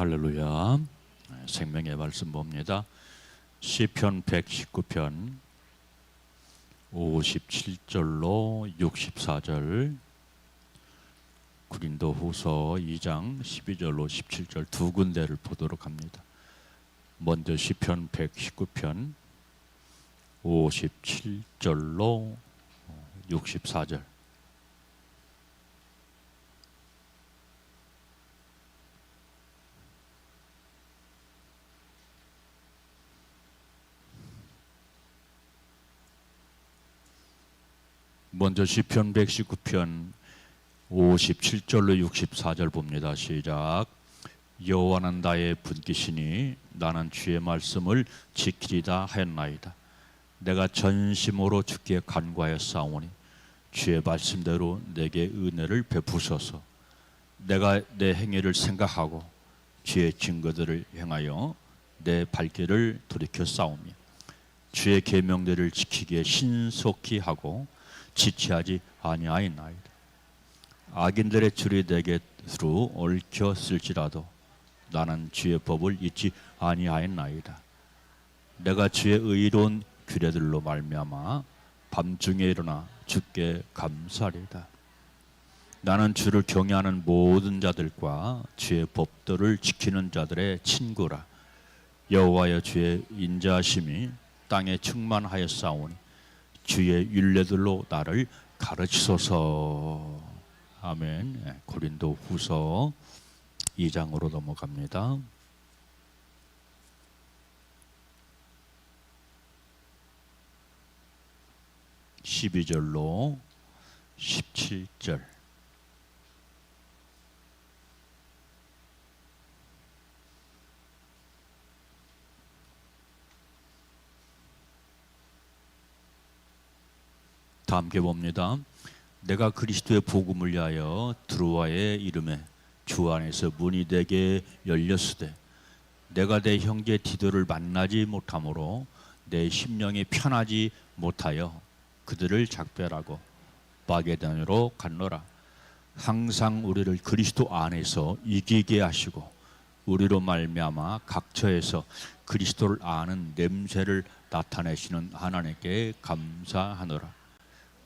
할렐루야. 생명의 말씀 봅니다. 시편 119편 57절로 64절, 고린도후서 2장 12절로 17절 두 군데를 보도록 합니다. 먼저 시편 119편 57절로 64절. 먼저 시편 119편 57절로 64절 봅니다. 시작. 여호와는 나의 분깃이니 나는 주의 말씀을 지키리다 하였나이다. 내가 전심으로 주께 간구하였사오니 주의 말씀대로 내게 은혜를 베푸소서. 내가 내 행위를 생각하고 주의 증거들을 행하여 내 발길을 돌이켜 싸우며 주의 계명들을 지키기에 신속히 하고 지체하지 아니하였나이다. 악인들의 줄이 내게 두루 얽혔을지라도 나는 주의 법을 잊지 아니하였나이다. 내가 주의 의로운 규례들로 말미암아 밤중에 일어나 주께 감사하리이다. 나는 주를 경외하는 모든 자들과 주의 법도를 지키는 자들의 친구라. 여호와여, 주의 인자하심이 땅에 충만하였사오니 주의 율례들로 나를 가르치소서. 아멘. 고린도후서 2장으로 넘어갑니다. (12절로 17절) 다 함께 봅니다. 내가 그리스도의 복음을 위하여 드로아의 이름에 주 안에서 문이 내게 열렸으되 내가 내 형제 디도를 만나지 못하므로 내 심령이 편하지 못하여 그들을 작별하고 마게도냐로 갔노라. 항상 우리를 그리스도 안에서 이기게 하시고 우리로 말미암아 각처에서 그리스도를 아는 냄새를 나타내시는 하나님께 감사하노라.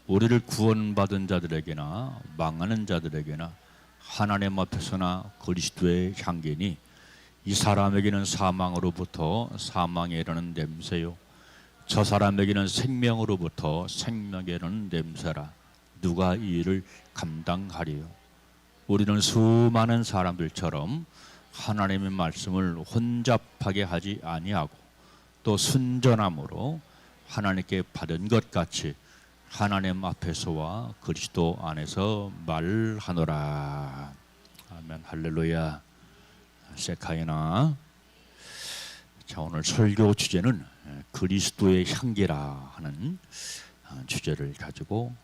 우리를 구원받은 자들에게나 망하는 자들에게나 하나님 앞에서나 그리스도의 향기니 이 사람에게는 사망으로부터 사망에 이르는 냄새요 저 사람에게는 생명으로부터 생명에 이르는 냄새라. 누가 이 일을 감당하리요? 우리는 수많은 사람들처럼 하나님의 말씀을 혼잡하게 하지 아니하고 또 순전함으로 하나님께 받은 것 같이 하나님 앞에서와 그리스도 안에서 말하노라. 아멘. 할렐루야. 세카이나. 자, 오늘 설교 주제는 그리스도의 향기라 하는 주제를 가지고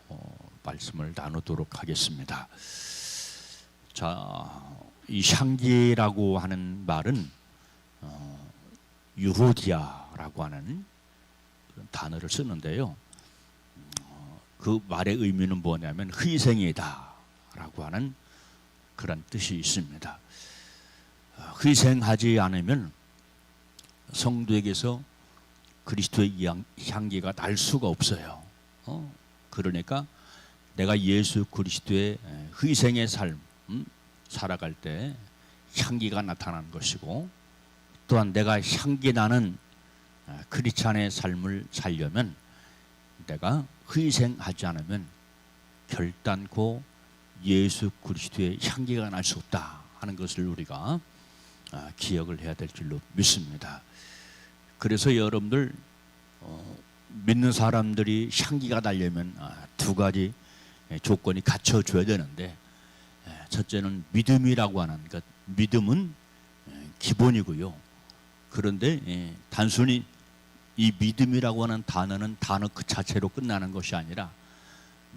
말씀을 나누도록 하겠습니다. 자, 이 향기라고 하는 말은 유로디아라고 하는 단어를 쓰는데요. 그 말의 의미는 뭐냐면 희생이다 라고 하는 그런 뜻이 있습니다. 희생하지 않으면 성도에게서 그리스도의 향기가 날 수가 없어요. 그러니까 내가 예수 그리스도의 희생의 삶 살아갈 때 향기가 나타나는 것이고, 또한 내가 향기 나는 크리스찬의 삶을 살려면 내가 희생하지 않으면 결단코 예수 그리스도의 향기가 날 수 없다 하는 것을 우리가 기억을 해야 될 줄로 믿습니다. 그래서 여러분들 믿는 사람들이 향기가 나려면 두 가지 조건이 갖춰줘야 되는데, 첫째는 믿음이라고 하는 것. 믿음은 기본이고요. 그런데 단순히 이 믿음이라고 하는 단어는 단어 그 자체로 끝나는 것이 아니라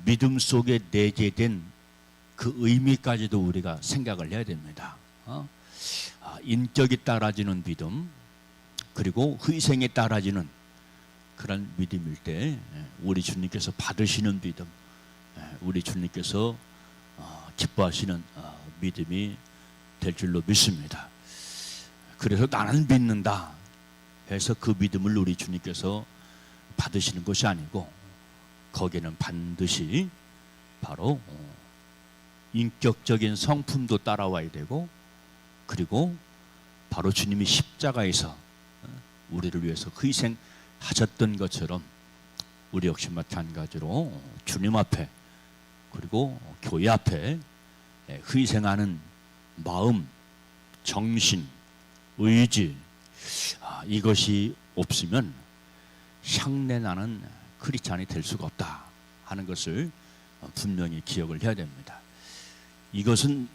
믿음 속에 내재된 그 의미까지도 우리가 생각을 해야 됩니다. 인격이 따라지는 믿음, 그리고 희생에 따라지는 그런 믿음일 때 우리 주님께서 받으시는 믿음, 우리 주님께서 기뻐하시는 믿음이 될 줄로 믿습니다. 그래서 나는 믿는다 해서 그 믿음을 우리 주님께서 받으시는 것이 아니고, 거기에는 반드시 바로 인격적인 성품도 따라와야 되고, 그리고 바로 주님이 십자가에서 우리를 위해서 그 희생하셨던 것처럼 우리 역시 마찬가지로 주님 앞에 그리고 교회 앞에 희생하는 마음, 정신, 의지, 이것이 없으면 향내나는 크리스찬이 될 수가 없다 하는 것을 분명히 기억을 해야 됩니다. 이것은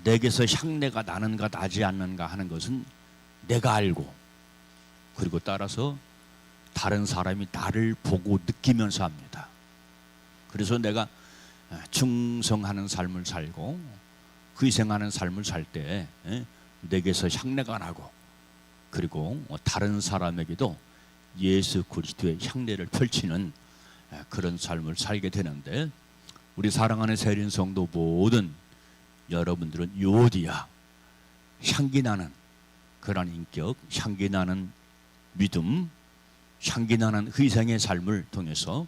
내게서 향내가 나는가 나지 않는가 하는 것은 내가 알고, 그리고 따라서 다른 사람이 나를 보고 느끼면서 합니다. 그래서 내가 충성하는 삶을 살고 희생하는 삶을 살 때 내게서 향내가 나고, 그리고 다른 사람에게도 예수 그리스도의 향내를 펼치는 그런 삶을 살게 되는데, 우리 사랑하는 세린 성도 모든 여러분들은 유오디아, 향기 나는 그런 인격, 향기 나는 믿음, 향기 나는 희생의 삶을 통해서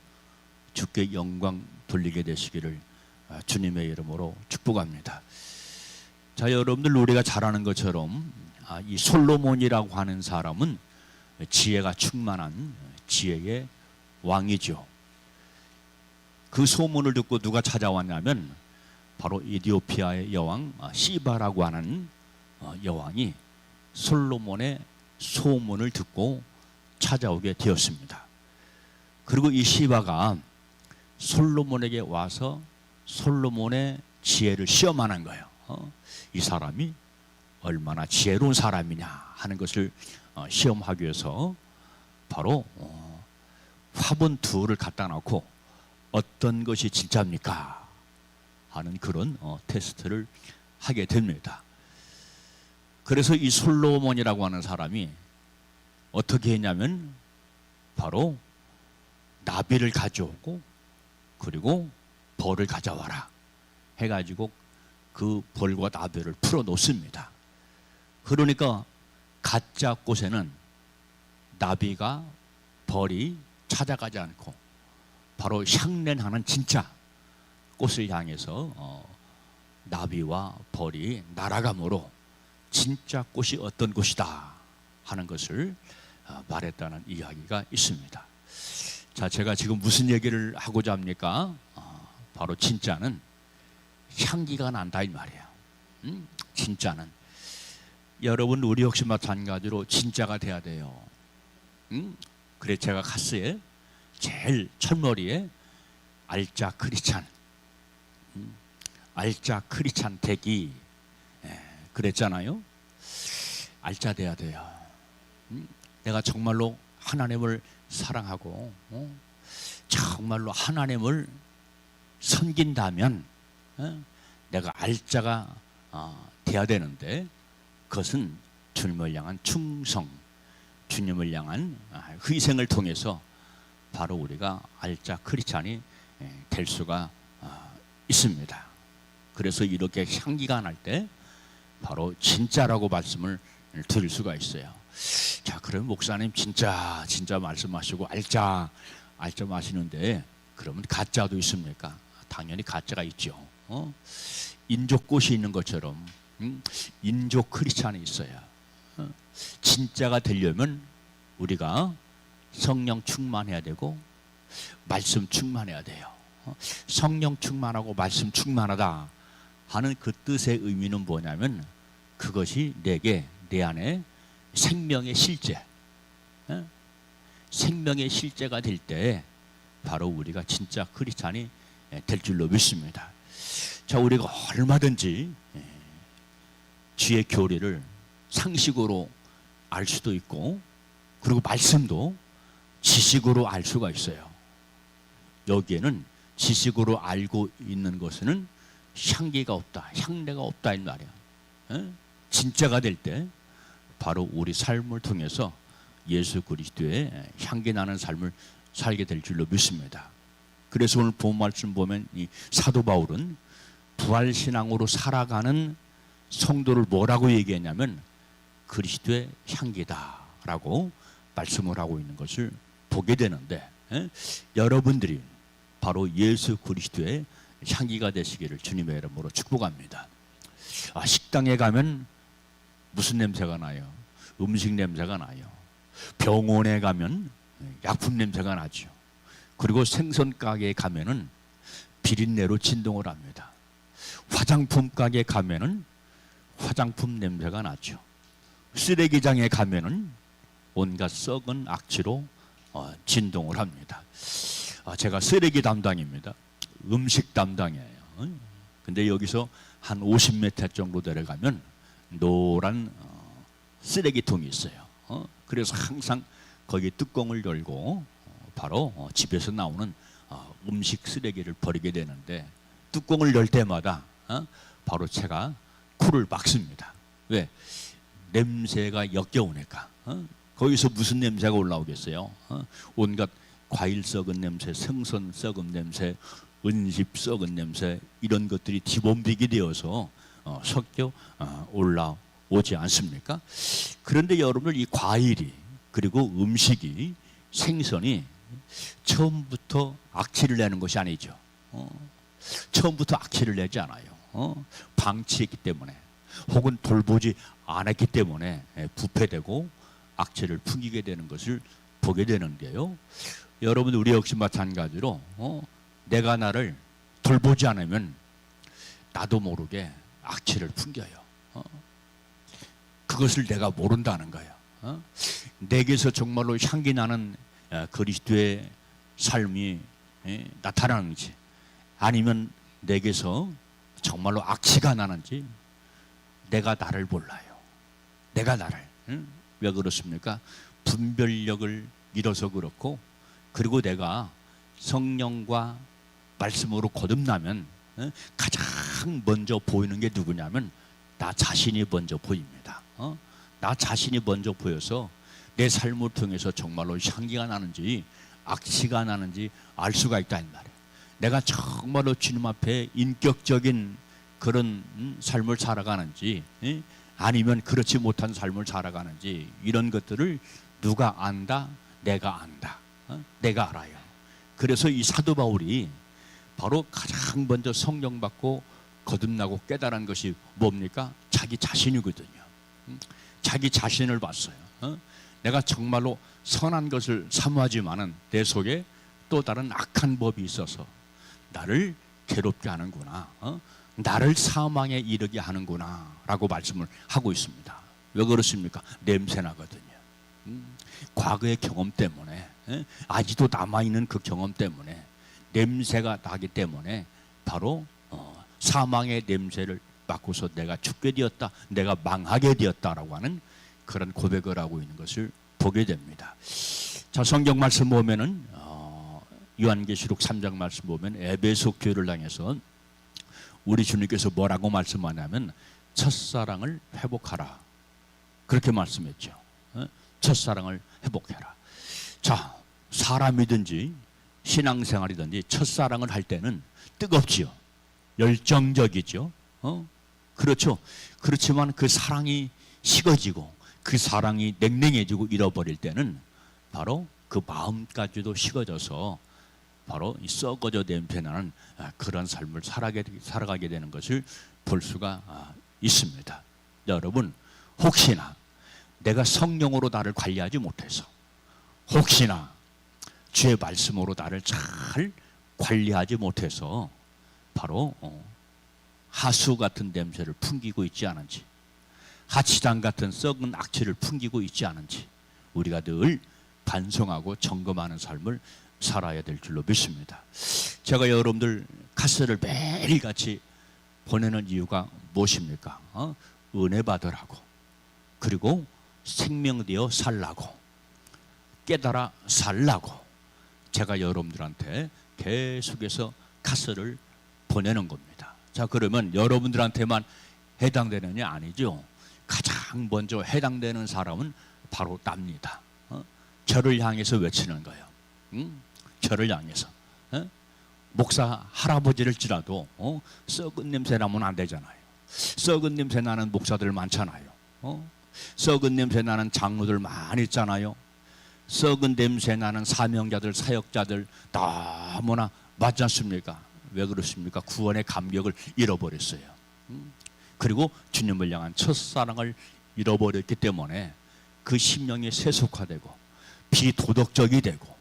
주께 영광 돌리게 되시기를 주님의 이름으로 축복합니다. 자, 여러분들 우리가 잘 아는 것처럼 이 솔로몬이라고 하는 사람은 지혜가 충만한 지혜의 왕이죠. 그 소문을 듣고 누가 찾아왔냐면 바로 이디오피아의 여왕 시바라고 하는 여왕이 솔로몬의 소문을 듣고 찾아오게 되었습니다. 그리고 이 시바가 솔로몬에게 와서 솔로몬의 지혜를 시험하는 거예요. 이 사람이 얼마나 지혜로운 사람이냐 하는 것을 시험하기 위해서 바로 화분 둘을 갖다 놓고 어떤 것이 진짜입니까 하는 그런 테스트를 하게 됩니다. 그래서 이 솔로몬이라고 하는 사람이 어떻게 했냐면 바로 나비를 가져오고 그리고 벌을 가져와라 해가지고 그 벌과 나비를 풀어 놓습니다. 그러니까 가짜 꽃에는 나비가 벌이 찾아가지 않고 바로 향내나는 진짜 꽃을 향해서 나비와 벌이 날아가므로 진짜 꽃이 어떤 꽃이다 하는 것을 말했다는 이야기가 있습니다. 자, 제가 지금 무슨 얘기를 하고자 합니까? 바로 진짜는 향기가 난다 이 말이에요. 진짜는 여러분 우리 역시 마찬가지로 진짜가 돼야 돼요. 그래 제가 카스에 제일 첫머리에 알짜 크리찬, 알짜 크리찬 대기 그랬잖아요. 알짜 돼야 돼요. 내가 정말로 하나님을 사랑하고 정말로 하나님을 섬긴다면 내가 알짜가 돼야 되는데, 그것은 주님을 향한 충성, 주님을 향한 희생을 통해서 바로 우리가 알짜 크리스찬이 될 수가 있습니다. 그래서 이렇게 향기가 날 때 바로 진짜라고 말씀을 드릴 수가 있어요. 자, 그럼 목사님 진짜 말씀하시고 알짜 마시는데 그러면 가짜도 있습니까? 당연히 가짜가 있죠. 인조꽃이 있는 것처럼 인조 크리스찬이 있어요. 진짜가 되려면 우리가 성령 충만해야 되고 말씀 충만해야 돼요. 성령 충만하고 말씀 충만하다 하는 그 뜻의 의미는 뭐냐면 그것이 내게 내 안에 생명의 실제, 생명의 실제가 될 때 바로 우리가 진짜 크리스찬이 될 줄로 믿습니다. 자, 우리가 얼마든지 주의 교리를 상식으로 알 수도 있고 그리고 말씀도 지식으로 알 수가 있어요. 여기에는 지식으로 알고 있는 것은 향기가 없다, 향내가 없다 이 말이야. 진짜가 될 때 바로 우리 삶을 통해서 예수 그리스도의 향기 나는 삶을 살게 될 줄로 믿습니다. 그래서 오늘 본 말씀 보면 이 사도 바울은 부활신앙으로 살아가는 성도를 뭐라고 얘기했냐면 그리스도의 향기다라고 말씀을 하고 있는 것을 보게 되는데, 여러분들이 바로 예수 그리스도의 향기가 되시기를 주님의 이름으로 축복합니다. 식당에 가면 무슨 냄새가 나요? 음식 냄새가 나요. 병원에 가면 약품 냄새가 나죠. 그리고 생선 가게에 가면은 비린내로 진동을 합니다. 화장품 가게에 가면은 화장품 냄새가 나죠. 쓰레기장에 가면은 온갖 썩은 악취로 진동을 합니다. 제가 쓰레기 담당입니다. 음식 담당이에요. 근데 여기서 한 50m 정도 내려가면 노란 쓰레기통이 있어요. 그래서 항상 거기 뚜껑을 열고 바로 집에서 나오는 음식 쓰레기를 버리게 되는데, 뚜껑을 열 때마다 바로 제가 코를 막습니다. 왜? 냄새가 역겨우니까. 거기서 무슨 냄새가 올라오겠어요? 온갖 과일 썩은 냄새, 생선 썩은 냄새, 은집 썩은 냄새, 이런 것들이 뒤범벅이 되어서 섞여 올라오지 않습니까? 그런데 여러분들, 이 과일이, 그리고 음식이, 생선이 처음부터 악취를 내는 것이 아니죠. 처음부터 악취를 내지 않아요. 방치했기 때문에, 혹은 돌보지 않았기 때문에 부패되고 악취를 풍기게 되는 것을 보게 되는데요. 여러분, 우리 역시 마찬가지로 내가 나를 돌보지 않으면 나도 모르게 악취를 풍겨요. 그것을 내가 모른다는 거예요. 내게서 정말로 향기 나는 그리스도의 삶이 나타나는지, 아니면 내게서 정말로 악취가 나는지 내가 나를 몰라요. 내가 나를. 왜 그렇습니까? 분별력을 잃어서 그렇고, 그리고 내가 성령과 말씀으로 거듭나면 가장 먼저 보이는 게 누구냐면 나 자신이 먼저 보입니다. 나 자신이 먼저 보여서 내 삶을 통해서 정말로 향기가 나는지 악취가 나는지 알 수가 있다 이 말이에요. 내가 정말로 주님 앞에 인격적인 그런 삶을 살아가는지, 아니면 그렇지 못한 삶을 살아가는지, 이런 것들을 누가 안다? 내가 안다. 내가 알아요. 그래서 이 사도 바울이 바로 가장 먼저 성령 받고 거듭나고 깨달은 것이 뭡니까? 자기 자신이거든요. 자기 자신을 봤어요. 내가 정말로 선한 것을 사모하지만은 내 속에 또 다른 악한 법이 있어서 나를 괴롭게 하는구나, 나를 사망에 이르게 하는구나 라고 말씀을 하고 있습니다. 왜 그렇습니까? 냄새 나거든요. 과거의 경험 때문에, 아직도 남아있는 그 경험 때문에 냄새가 나기 때문에 바로 사망의 냄새를 맡고서 내가 죽게 되었다, 내가 망하게 되었다라고 하는 그런 고백을 하고 있는 것을 보게 됩니다. 자, 성경 말씀 보면은 요한계시록 3장 말씀 보면 에베소 교회를 향해서 우리 주님께서 뭐라고 말씀하냐면 첫사랑을 회복하라, 그렇게 말씀했죠. 첫사랑을 회복해라. 자, 사람이든지 신앙생활이든지 첫사랑을 할 때는 뜨겁지요. 열정적이죠. 그렇죠. 그렇지만 그 사랑이 식어지고 그 사랑이 냉랭해지고 잃어버릴 때는 바로 그 마음까지도 식어져서 바로 이 썩어져 냄새나는 그런 삶을 살아가게 되는 것을 볼 수가 있습니다. 여러분, 혹시나 내가 성령으로 나를 관리하지 못해서, 혹시나 주의 말씀으로 나를 잘 관리하지 못해서 바로 하수 같은 냄새를 풍기고 있지 않은지, 하치당 같은 썩은 악취를 풍기고 있지 않은지 우리가 늘 반성하고 점검하는 삶을 살아야 될 줄로 믿습니다. 제가 여러분들 카스를 매일같이 보내는 이유가 무엇입니까? 은혜 받으라고, 그리고 생명되어 살라고, 깨달아 살라고 제가 여러분들한테 계속해서 카스를 보내는 겁니다. 자, 그러면 여러분들한테만 해당되느냐? 아니죠. 가장 먼저 해당되는 사람은 바로 납니다. 저를 향해서 외치는 거예요. 저를 향해서. 목사 할아버지를지라도 썩은 냄새 나면 안 되잖아요. 썩은 냄새 나는 목사들 많잖아요. 썩은 냄새 나는 장로들 많이 있잖아요. 썩은 냄새 나는 사명자들, 사역자들 너무나 많지 않습니까? 왜 그렇습니까? 구원의 감격을 잃어버렸어요. 그리고 주님을 향한 첫사랑을 잃어버렸기 때문에 그 심령이 세속화되고 비도덕적이 되고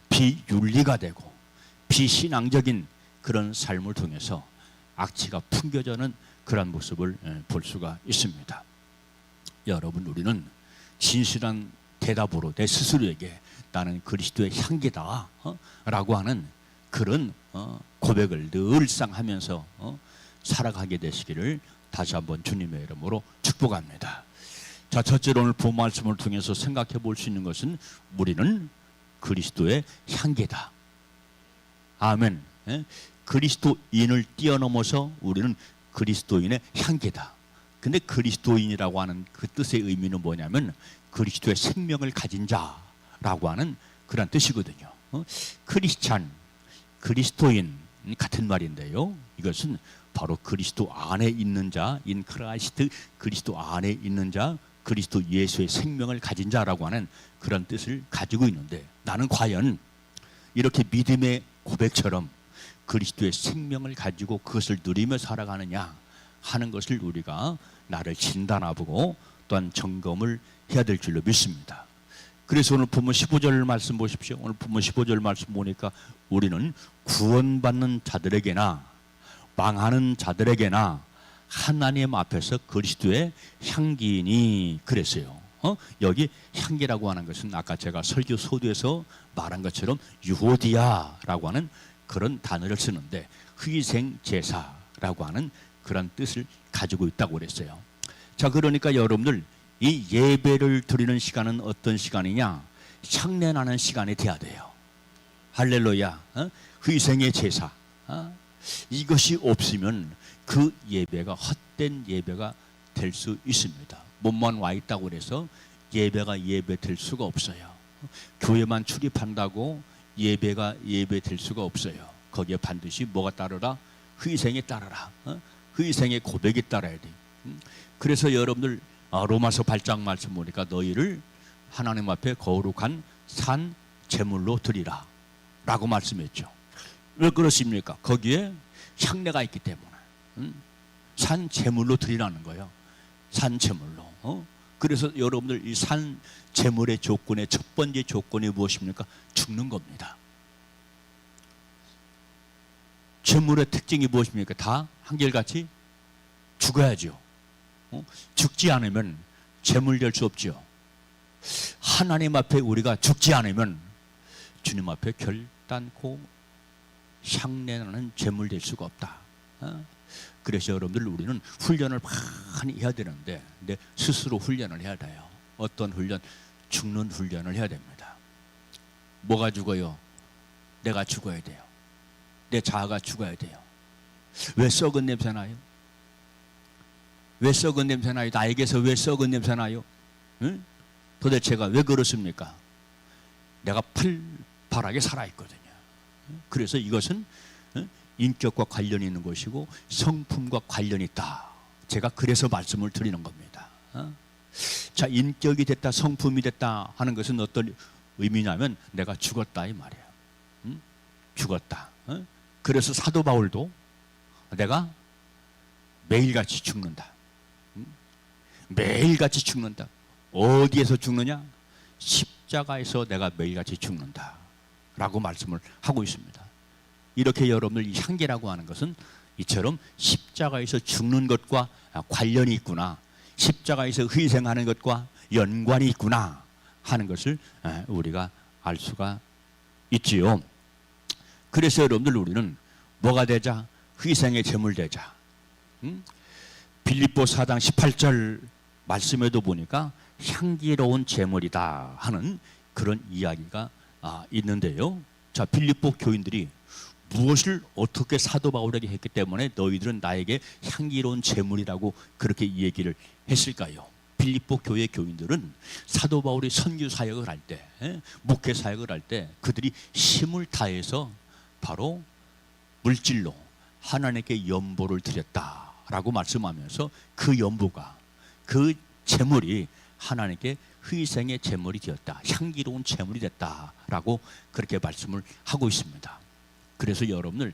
비윤리가 되고 비신앙적인 그런 삶을 통해서 악취가 풍겨져는 그런 모습을 볼 수가 있습니다. 여러분, 우리는 진실한 대답으로 내 스스로에게 나는 그리스도의 향기다 라고 하는 그런 고백을 늘상 하면서 살아가게 되시기를 다시 한번 주님의 이름으로 축복합니다. 자, 첫째로 오늘 본 말씀을 통해서 생각해 볼 수 있는 것은 우리는 그리스도의 향기다. 아멘. 그리스도인을 뛰어넘어서 우리는 그리스도인의 향기다. 근데 그리스도인이라고 하는 그 뜻의 의미는 뭐냐면 그리스도의 생명을 가진 자라고 하는 그런 뜻이거든요. 크리스찬, 그리스도인 같은 말인데요. 이것은 바로 그리스도 안에 있는 자, 인 크라이스트, 그리스도 안에 있는 자, 그리스도 예수의 생명을 가진 자라고 하는 그런 뜻을 가지고 있는데, 나는 과연 이렇게 믿음의 고백처럼 그리스도의 생명을 가지고 그것을 누리며 살아가느냐 하는 것을 우리가 나를 진단하고 또한 점검을 해야 될 줄로 믿습니다. 그래서 오늘 본문 15절 말씀 보십시오. 오늘 본문 15절 말씀 보니까 우리는 구원받는 자들에게나 망하는 자들에게나 하나님 앞에서 그리스도의 향기니 그랬어요. 여기 향기라고 하는 것은 아까 제가 설교 소두에서 말한 것처럼 유오디아라고 하는 그런 단어를 쓰는데 희생 제사라고 하는 그런 뜻을 가지고 있다고 그랬어요. 자, 그러니까 여러분들 이 예배를 드리는 시간은 어떤 시간이냐? 향내나는 시간이 돼야 돼요. 할렐루야. 희생의 제사. 이것이 없으면 그 예배가 헛된 예배가 될 수 있습니다. 몸만 와 있다고 해서 예배가 예배될 수가 없어요. 교회만 출입한다고 예배가 예배될 수가 없어요. 거기에 반드시 뭐가 따르라? 희생이 따르라. 희생의 고백이 따라야 돼. 그래서 여러분들 로마서 8장 말씀 보니까 너희를 하나님 앞에 거룩한 산 제물로 드리라 라고 말씀했죠. 왜 그렇습니까? 거기에 향내가 있기 때문에 산 제물로 드리라는 거예요. 산 제물로. 그래서 여러분들 이 산 제물의 조건의 첫 번째 조건이 무엇입니까? 죽는 겁니다. 제물의 특징이 무엇입니까? 다 한결같이 죽어야죠. 죽지 않으면 제물 될 수 없죠. 하나님 앞에 우리가 죽지 않으면 주님 앞에 결단코 향내나는 제물 될 수가 없다. 그래서 여러분들 우리는 훈련을 많이 해야 되는데 스스로 훈련을 해야 돼요. 어떤 훈련? 죽는 훈련을 해야 됩니다. 뭐가 죽어요? 내가 죽어야 돼요. 내 자아가 죽어야 돼요. 왜 썩은 냄새 나요? 왜 썩은 냄새 나요? 나에게서 왜 썩은 냄새 나요? 응? 도대체가 왜 그렇습니까? 내가 팔팔하게 살아있거든요. 그래서 이것은 인격과 관련이 있는 것이고 성품과 관련이 있다. 제가 그래서 말씀을 드리는 겁니다. 자, 인격이 됐다, 성품이 됐다 하는 것은 어떤 의미냐면 내가 죽었다 이 말이에요. 죽었다. 그래서 사도 바울도 내가 매일같이 죽는다. 매일같이 죽는다. 어디에서 죽느냐? 십자가에서 내가 매일같이 죽는다 라고 말씀을 하고 있습니다. 이렇게 여러분들 이 향기라고 하는 것은 이처럼 십자가에서 죽는 것과 관련이 있구나, 십자가에서 희생하는 것과 연관이 있구나 하는 것을 우리가 알 수가 있지요. 그래서 여러분들 우리는 뭐가 되자? 희생의 제물 되자. 빌립보 4장 18절 말씀에도 보니까 향기로운 제물이다 하는 그런 이야기가 있는데요. 자, 빌립보 교인들이 무엇을 어떻게 사도 바울에게 했기 때문에 너희들은 나에게 향기로운 제물이라고 그렇게 얘기를 했을까요? 빌립보 교회 교인들은 사도 바울이 선교 사역을 할 때, 목회 사역을 할 때 그들이 힘을 다해서 바로 물질로 하나님께 연보를 드렸다라고 말씀하면서 그 연보가, 그 제물이 하나님께 희생의 제물이 되었다. 향기로운 제물이 됐다라고 그렇게 말씀을 하고 있습니다. 그래서 여러분들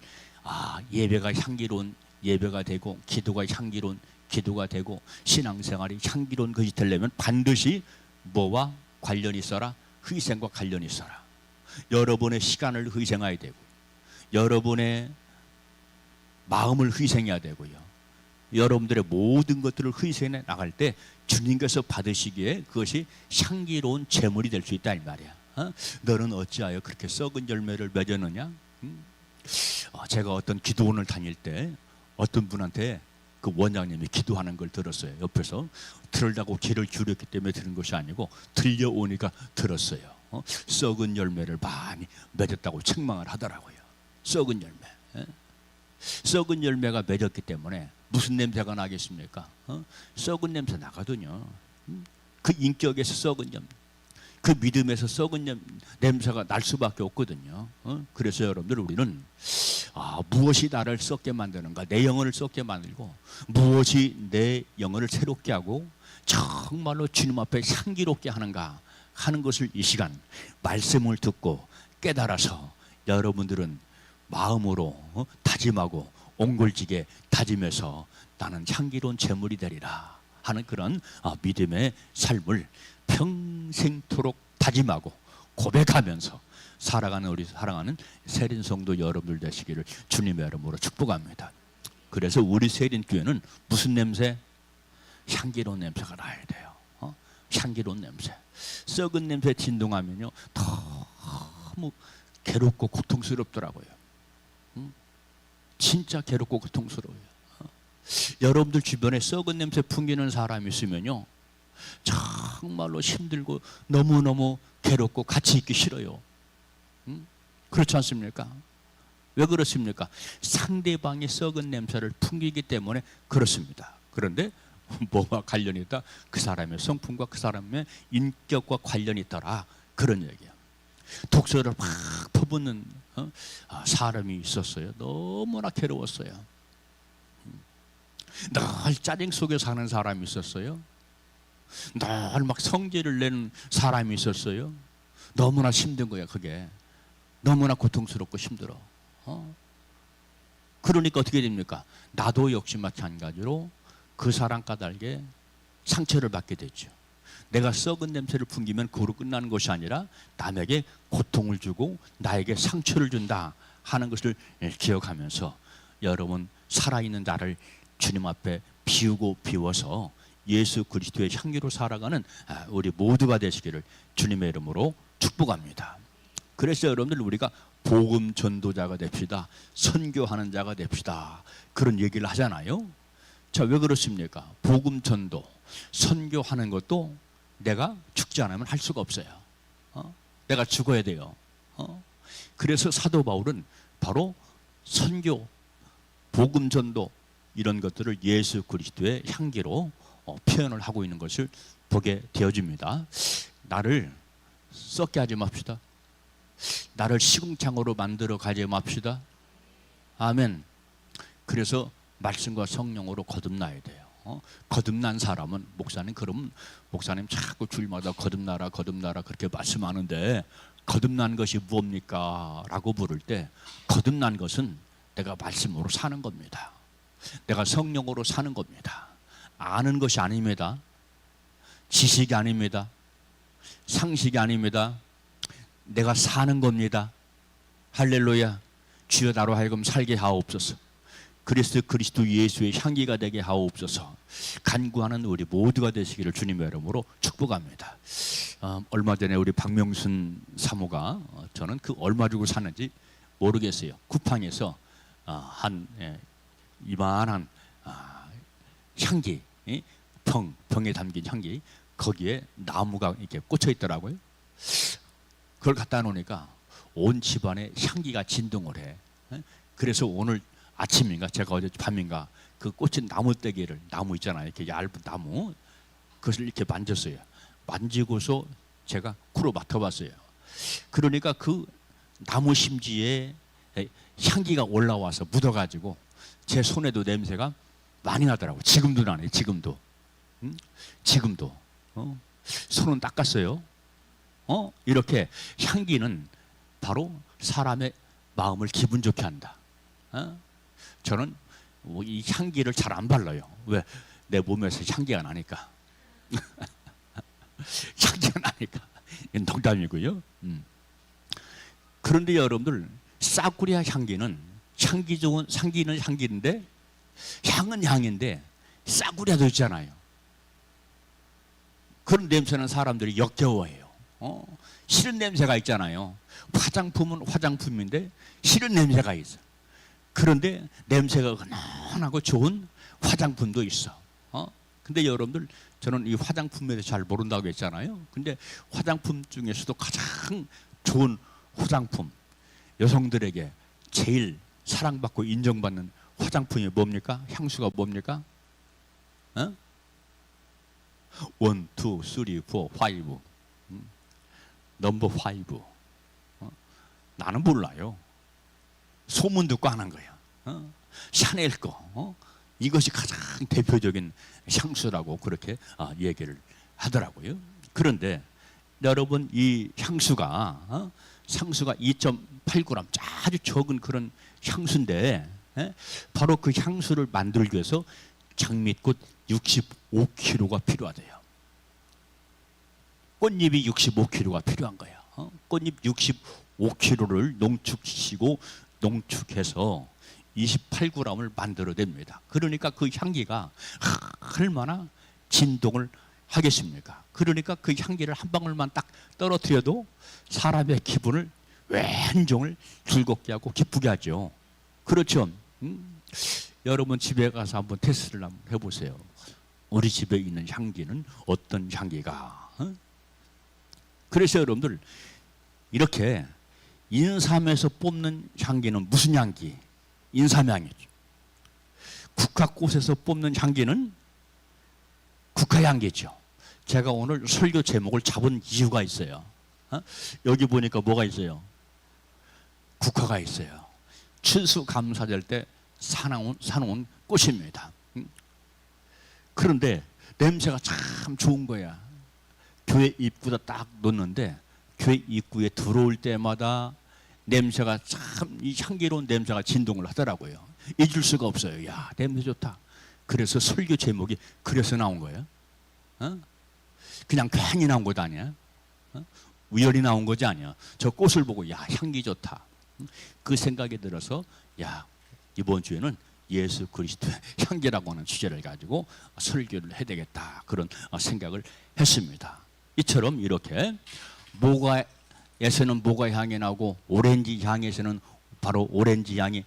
예배가 향기로운 예배가 되고 기도가 향기로운 기도가 되고 신앙생활이 향기로운 것이 되려면 반드시 뭐와 관련이 있어라? 희생과 관련이 있어라. 여러분의 시간을 희생해야 되고 여러분의 마음을 희생해야 되고요. 여러분들의 모든 것들을 희생해 나갈 때 주님께서 받으시기에 그것이 향기로운 제물이 될 수 있다 이 말이야. 너는 어찌하여 그렇게 썩은 열매를 맺었느냐? 제가 어떤 기도원을 다닐 때 어떤 분한테 그 원장님이 기도하는 걸 들었어요. 옆에서 들으려고 귀를 기울였기 때문에 들은 것이 아니고 들려오니까 들었어요. 썩은 열매를 많이 맺었다고 책망을 하더라고요. 썩은 열매. 썩은 열매가 맺었기 때문에 무슨 냄새가 나겠습니까? 썩은 냄새 나거든요. 그 인격에서 썩은 열매, 그 믿음에서 썩은 냄새가 날 수밖에 없거든요. 그래서 여러분들 우리는 무엇이 나를 썩게 만드는가, 내 영혼을 썩게 만들고 무엇이 내 영혼을 새롭게 하고 정말로 주님 앞에 향기롭게 하는가 하는 것을 이 시간 말씀을 듣고 깨달아서 여러분들은 마음으로 다짐하고 옹골지게 다짐해서 나는 향기로운 제물이 되리라 하는 그런 믿음의 삶을 평생토록 다짐하고 고백하면서 살아가는 우리 사랑하는 세린성도 여러분들 되시기를 주님의 이름으로 축복합니다. 그래서 우리 세린교회는 무슨 냄새? 향기로운 냄새가 나야 돼요. 향기로운 냄새. 썩은 냄새 진동하면요 너무 괴롭고 고통스럽더라고요. 진짜 괴롭고 고통스러워요. 여러분들 주변에 썩은 냄새 풍기는 사람이 있으면요 정말로 힘들고 너무너무 괴롭고 같이 있기 싫어요. 그렇지 않습니까? 왜 그렇습니까? 상대방이 썩은 냄새를 풍기기 때문에 그렇습니다. 그런데 뭐와 관련이 있다? 그 사람의 성품과 그 사람의 인격과 관련이 있더라 그런 얘기야. 독소를 막 퍼붓는 사람이 있었어요. 너무나 괴로웠어요. 늘 짜증 속에 사는 사람이 있었어요. 늘 막 성질을 내는 사람이 있었어요. 너무나 힘든 거야 그게. 너무나 고통스럽고 힘들어. 그러니까 어떻게 됩니까? 나도 역시 마찬가지로 그 사람 까닭에 상처를 받게 되죠. 내가 썩은 냄새를 풍기면 그로 끝나는 것이 아니라 남에게 고통을 주고 나에게 상처를 준다 하는 것을 기억하면서 여러분 살아있는 나를 주님 앞에 비우고 비워서 예수 그리스도의 향기로 살아가는 우리 모두가 되시기를 주님의 이름으로 축복합니다. 그래서 여러분들 우리가 복음 전도자가 됩시다. 선교하는 자가 됩시다. 그런 얘기를 하잖아요. 자, 왜 그렇습니까? 복음 전도, 선교하는 것도 내가 죽지 않으면 할 수가 없어요. 내가 죽어야 돼요. 그래서 사도 바울은 바로 선교, 복음 전도 이런 것들을 예수 그리스도의 향기로 표현을 하고 있는 것을 보게 되어집니다. 나를 썩게 하지 맙시다. 나를 시궁창으로 만들어 가지 맙시다. 아멘. 그래서 말씀과 성령으로 거듭나야 돼요. 거듭난 사람은 목사님 그러면 목사님 자꾸 주일마다 거듭나라 거듭나라 그렇게 말씀하는데 거듭난 것이 무엇입니까? 라고 물을 때 거듭난 것은 내가 말씀으로 사는 겁니다. 내가 성령으로 사는 겁니다. 아는 것이 아닙니다. 지식이 아닙니다. 상식이 아닙니다. 내가 사는 겁니다. 할렐루야. 주여 나로 하여금 살게 하옵소서. 그리스도 예수의 향기가 되게 하옵소서. 간구하는 우리 모두가 되시기를 주님의 이름으로 축복합니다. 얼마 전에 우리 박명순 사모가 저는 그 얼마 주고 사는지 모르겠어요. 쿠팡에서 이만한 향기, 병에 담긴 향기, 거기에 나무가 이렇게 꽂혀 있더라고요. 그걸 갖다 놓으니까 온 집안에 향기가 진동을 해. 그래서 오늘 아침인가 제가 어제 밤인가 그 꽂힌 나무떼기를, 나무 있잖아요, 이렇게 얇은 나무, 그것을 이렇게 만졌어요. 만지고서 제가 코로 맡아봤어요. 그러니까 그 나무 심지에 향기가 올라와서 묻어가지고 제 손에도 냄새가 많이 나더라고요. 지금도 나네. 지금도. 지금도. 손은 닦았어요. 이렇게 향기는 바로 사람의 마음을 기분 좋게 한다. 저는 이 향기를 잘 안 발라요. 왜? 내 몸에서 향기가 나니까. 향기가 나니까. 이건 농담이고요. 그런데 여러분들, 사쿠리아 향기는 향기 좋은 향기는 향기인데, 향은 향인데 사쿠리아도 있잖아요. 그런 냄새는 사람들이 역겨워해요. 싫은 냄새가 있잖아요. 화장품은 화장품인데 싫은 냄새가 있어. 그런데 냄새가 은은하고 좋은 화장품도 있어. 근데 여러분들, 저는 이 화장품에 대해서 잘 모른다고 했잖아요. 근데 화장품 중에서도 가장 좋은 화장품, 여성들에게 제일 사랑받고 인정받는 화장품이 뭡니까? 향수가 뭡니까? 1, 2, 3, 4, 5. 넘버 5. 나는 몰라요. 소문 듣고 하는 거야. 샤넬 거. 이것이 가장 대표적인 향수라고 그렇게 얘기를 하더라고요. 그런데 여러분, 이 향수가 2.8g 아주 적은 그런 향수인데, 바로 그 향수를 만들기 위해서 장미꽃 65kg가 필요하대요. 꽃잎이 65kg가 필요한 거야. 꽃잎 65kg를 농축해서 28g을 만들어냅니다. 그러니까 그 향기가 얼마나 진동을 하겠습니까? 그러니까 그 향기를 한 방울만 딱 떨어뜨려도 사람의 기분을 왼종을 즐겁게 하고 기쁘게 하죠. 그렇죠? 여러분 집에 가서 한번 테스트를 한번 해보세요. 우리 집에 있는 향기는 어떤 향기가? 그래서 여러분들, 이렇게 인삼에서 뽑는 향기는 무슨 향기? 인삼향이죠. 국화꽃에서 뽑는 향기는 국화향기죠. 제가 오늘 설교 제목을 잡은 이유가 있어요. 여기 보니까 뭐가 있어요? 국화가 있어요. 추수감사될 때 사놓은 꽃입니다. 그런데 냄새가 참 좋은 거야. 교회 입구다 딱 놓는데, 교회 입구에 들어올 때마다 냄새가 참, 이 향기로운 냄새가 진동을 하더라고요. 잊을 수가 없어요. 야, 냄새 좋다. 그래서 설교 제목이 그래서 나온 거예요. 그냥 괜히 나온 것도 아니야. 우연히 나온 것이 아니야. 저 꽃을 보고, 야, 향기 좋다. 그 생각이 들어서, 야, 이번 주에는 예수 그리스도의 향기라고 하는 주제를 가지고 설교를 해야 되겠다. 그런 생각을 했습니다. 이처럼 이렇게 모과에서는 모과 향이 나고 오렌지 향에서는 바로 오렌지 향이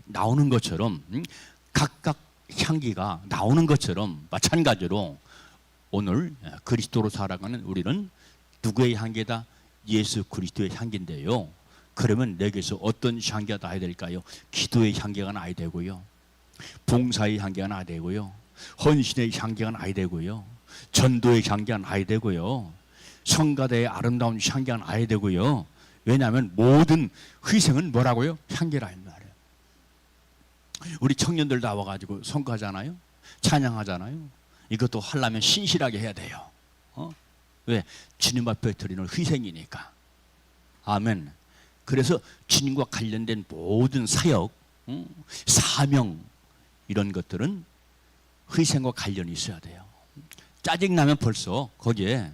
나오는 것처럼, 각각 향기가 나오는 것처럼 마찬가지로 오늘 그리스도로 살아가는 우리는 누구의 향기다? 예수 그리스도의 향기인데요. 그러면 내게서 어떤 향기가 나야 될까요? 기도의 향기가 나야 되고요, 봉사의 향기가 나야 되고요, 헌신의 향기가 나야 되고요, 전도의 향기가 나야 되고요, 성가대의 아름다운 향기가 나야 되고요. 왜냐하면 모든 희생은 뭐라고요? 향기라는 말이에요. 우리 청년들 나와가지고 성가하잖아요, 찬양하잖아요. 이것도 하려면 신실하게 해야 돼요. 왜? 주님 앞에 드리는 희생이니까. 아멘. 그래서 주님과 관련된 모든 사역, 사명, 이런 것들은 희생과 관련이 있어야 돼요. 짜증나면 벌써 거기에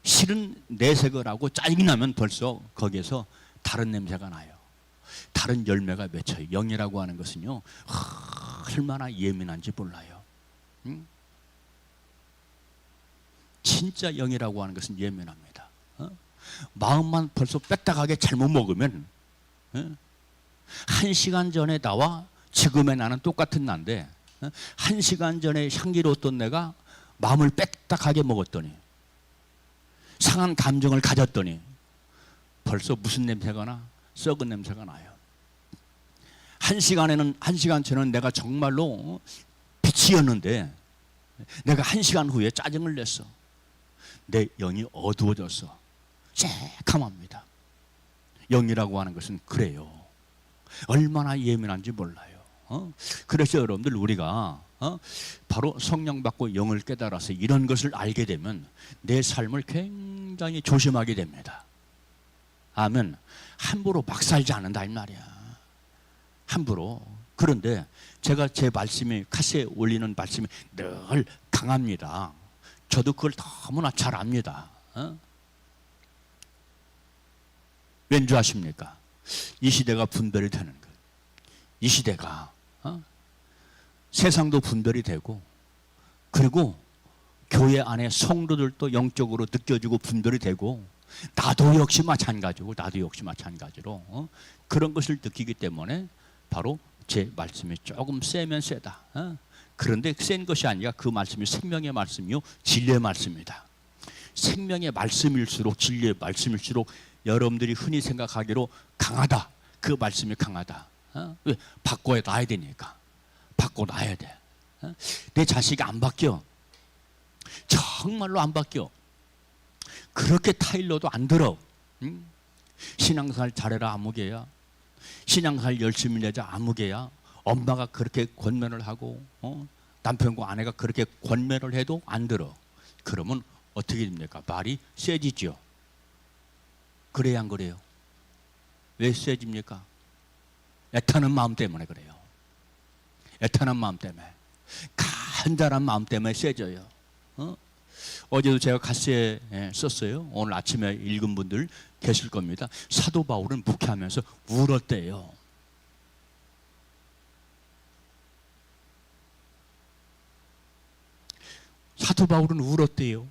싫은 내색을 하고 짜증나면 벌써 거기에서 다른 냄새가 나요. 다른 열매가 맺혀요. 영이라고 하는 것은요, 얼마나 예민한지 몰라요. 진짜 영이라고 하는 것은 예민합니다. 마음만 벌써 빽딱하게 잘못 먹으면, 1시간 전에 나와 지금의 나는 똑같은 나인데, 1시간 전에 향기로웠던 내가 마음을 빽딱하게 먹었더니, 상한 감정을 가졌더니 벌써 무슨 냄새가 나? 썩은 냄새가 나요. 1시간 전에는 내가 정말로 빛이었는데, 내가 1시간 후에 짜증을 냈어. 내 영이 어두워졌어. 새카맣니다. 영이라고 하는 것은 그래요. 얼마나 예민한지 몰라요. 그래서 여러분들, 우리가 바로 성령 받고 영을 깨달아서 이런 것을 알게 되면 내 삶을 굉장히 조심하게 됩니다. 아멘. 함부로 막 살지 않는다 이 말이야. 함부로. 그런데 제가 제 말씀이 카세에 올리는 말씀이 늘 강합니다. 저도 그걸 너무나 잘 압니다. 왠지 아십니까? 이 시대가 분별이 되는 거예요. 이 시대가 세상도 분별이 되고, 그리고 교회 안에 성도들도 영적으로 느껴지고 분별이 되고, 나도 역시 마찬가지로 그런 것을 느끼기 때문에 바로 제 말씀이 조금 세면 세다. 그런데 센 것이 아니라 그 말씀이 생명의 말씀이요 진리의 말씀이다. 생명의 말씀일수록, 진리의 말씀일수록 여러분들이 흔히 생각하기로 강하다. 그 말씀이 강하다. 왜? 바꿔놔야 되니까. 바꿔놔야 돼. 내 자식이 안 바뀌어. 정말로 안 바뀌어. 그렇게 타일러도 안 들어. 신앙생활 잘해라 아무개야. 신앙생활 열심히 내자 아무개야. 엄마가 그렇게 권면을 하고 남편과 아내가 그렇게 권면을 해도 안 들어. 그러면 어떻게 됩니까? 말이 세지죠. 그래야 안 그래요? 왜 세집니까? 애타는 마음 때문에 그래요. 애타는 마음 때문에, 간절한 마음 때문에 세져요. 어제도 제가 카세에 썼어요. 오늘 아침에 읽은 분들 계실 겁니다. 사도 바울은 목회하면서 울었대요. 사도 바울은 울었대요.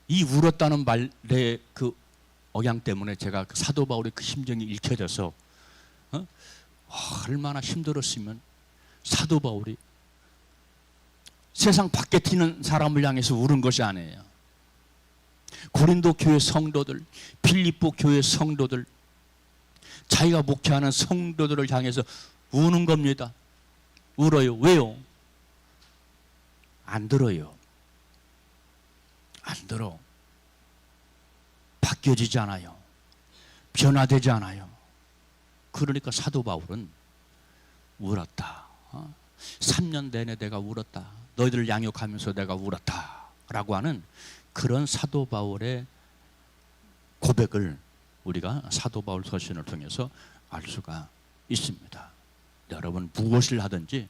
이 울었다는 말의 그 억양 때문에 제가 사도 바울의 그 심정이 읽혀져서 얼마나 힘들었으면 사도 바울이 세상 밖에 튀는 사람을 향해서 울은 것이 아니에요. 고린도 교회 성도들, 필리포 교회 성도들, 자기가 목회하는 성도들을 향해서 우는 겁니다. 울어요. 왜요? 안 들어요. 안 들어. 바뀌어지지 않아요. 변화되지 않아요. 그러니까 사도 바울은 울었다. 3년 내내 내가 울었다. 너희들을 양육하면서 내가 울었다. 라고 하는 그런 사도 바울의 고백을 우리가 사도 바울 서신을 통해서 알 수가 있습니다. 여러분 무엇을 하든지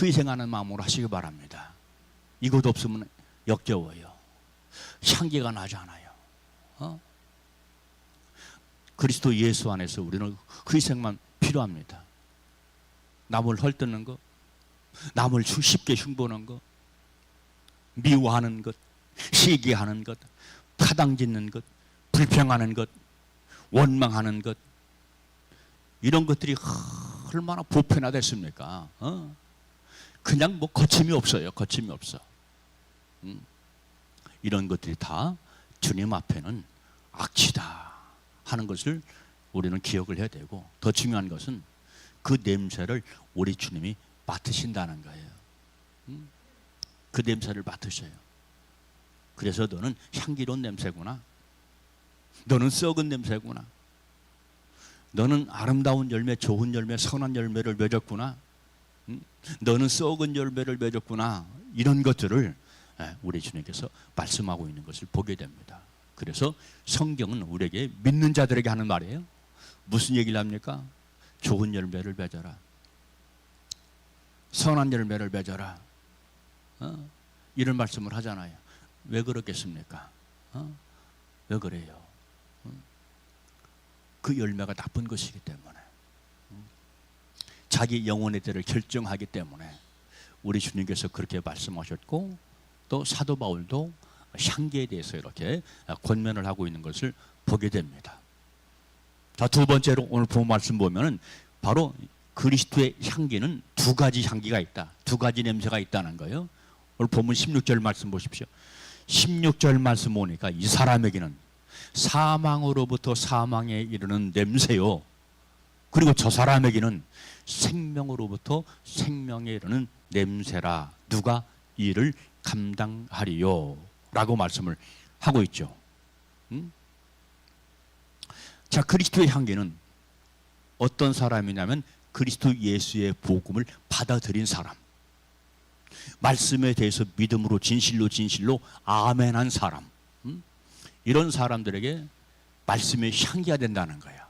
희생하는 마음으로 하시기 바랍니다. 이것 없으면 역겨워요. 향기가 나지 않아요. 그리스도 예수 안에서 우리는 희생만 필요합니다. 남을 헐뜯는 것, 남을 쉽게 흉보는 것, 미워하는 것, 시기하는 것, 파당짓는 것, 불평하는 것, 원망하는 것, 이런 것들이 얼마나 보편화됐습니까? 그냥 뭐 거침이 없어요. 거침이 없어. 이런 것들이 다 주님 앞에는 악취다 하는 것을 우리는 기억을 해야 되고, 더 중요한 것은 그 냄새를 우리 주님이 맡으신다는 거예요. 그 냄새를 맡으셔요. 그래서 너는 향기로운 냄새구나. 너는 썩은 냄새구나. 너는 아름다운 열매, 좋은 열매, 선한 열매를 맺었구나. 너는 썩은 열매를 맺었구나. 이런 것들을 우리 주님께서 말씀하고 있는 것을 보게 됩니다. 그래서 성경은 우리에게 믿는 자들에게 하는 말이에요. 무슨 얘기를 합니까? 좋은 열매를 맺어라. 선한 열매를 맺어라. 이런 말씀을 하잖아요. 왜 그렇겠습니까? 왜 그래요? 그 열매가 나쁜 것이기 때문에, 자기 영혼의 때를 결정하기 때문에 우리 주님께서 그렇게 말씀하셨고, 또 사도 바울도 향기에 대해서 이렇게 권면을 하고 있는 것을 보게 됩니다. 자, 두 번째로 오늘 본 말씀 보면은 바로 그리스도의 향기는 두 가지 향기가 있다. 두 가지 냄새가 있다는 거예요. 오늘 본문 16절 말씀 보십시오. 16절 말씀 보니까 이 사람에게는 사망으로부터 사망에 이르는 냄새요, 그리고 저 사람에게는 생명으로부터 생명에 이르는 냄새라. 누가 이를 감당하리요? 라고 말씀을 하고 있죠. 자, 그리스도의 향기는 어떤 사람이냐면 그리스도 예수의 복음을 받아들인 사람, 말씀에 대해서 믿음으로 진실로 아멘한 사람, 이런 사람들에게 말씀이 향기가 된다는 거야.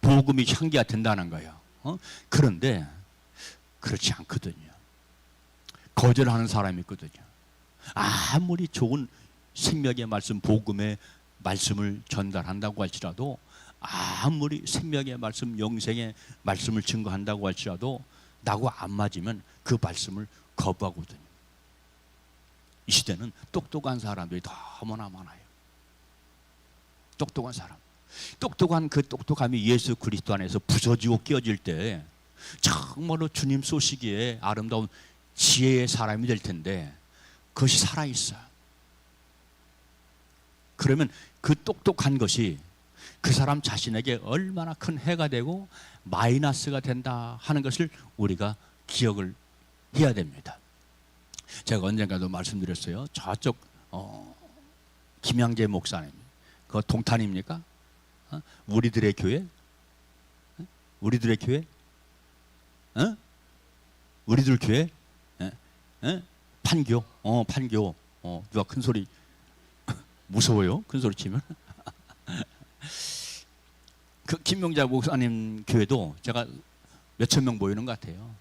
복음이 향기가 된다는 거야. 그런데 그렇지 않거든요. 거절하는 사람이 있거든요. 아무리 좋은 생명의 말씀, 복음의 말씀을 전달한다고 할지라도, 아무리 생명의 말씀, 영생의 말씀을 증거한다고 할지라도 나하고 안 맞으면 그 말씀을 거부하거든요. 이 시대는 똑똑한 사람들이 너무나 많아요. 똑똑한 사람. 똑똑한 그 똑똑함이 예수 그리스도 안에서 부서지고 끼어질 때 정말로 주님 쏘시기에 아름다운 지혜의 사람이 될 텐데 그것이 살아있어요. 그러면 그 똑똑한 것이 그 사람 자신에게 얼마나 큰 해가 되고 마이너스가 된다 하는 것을 우리가 기억을 해야 됩니다. 제가 언젠가도 말씀드렸어요. 저쪽 김양재 목사님, 그거 동탄입니까? 우리들의 교회? 우리들의 교회? 우리들 교회? 판교? 판교. 누가 큰 소리 무서워요? 큰 소리 치면. 그 김명자 목사님 교회도 제가 몇천 명 모이는 것 같아요.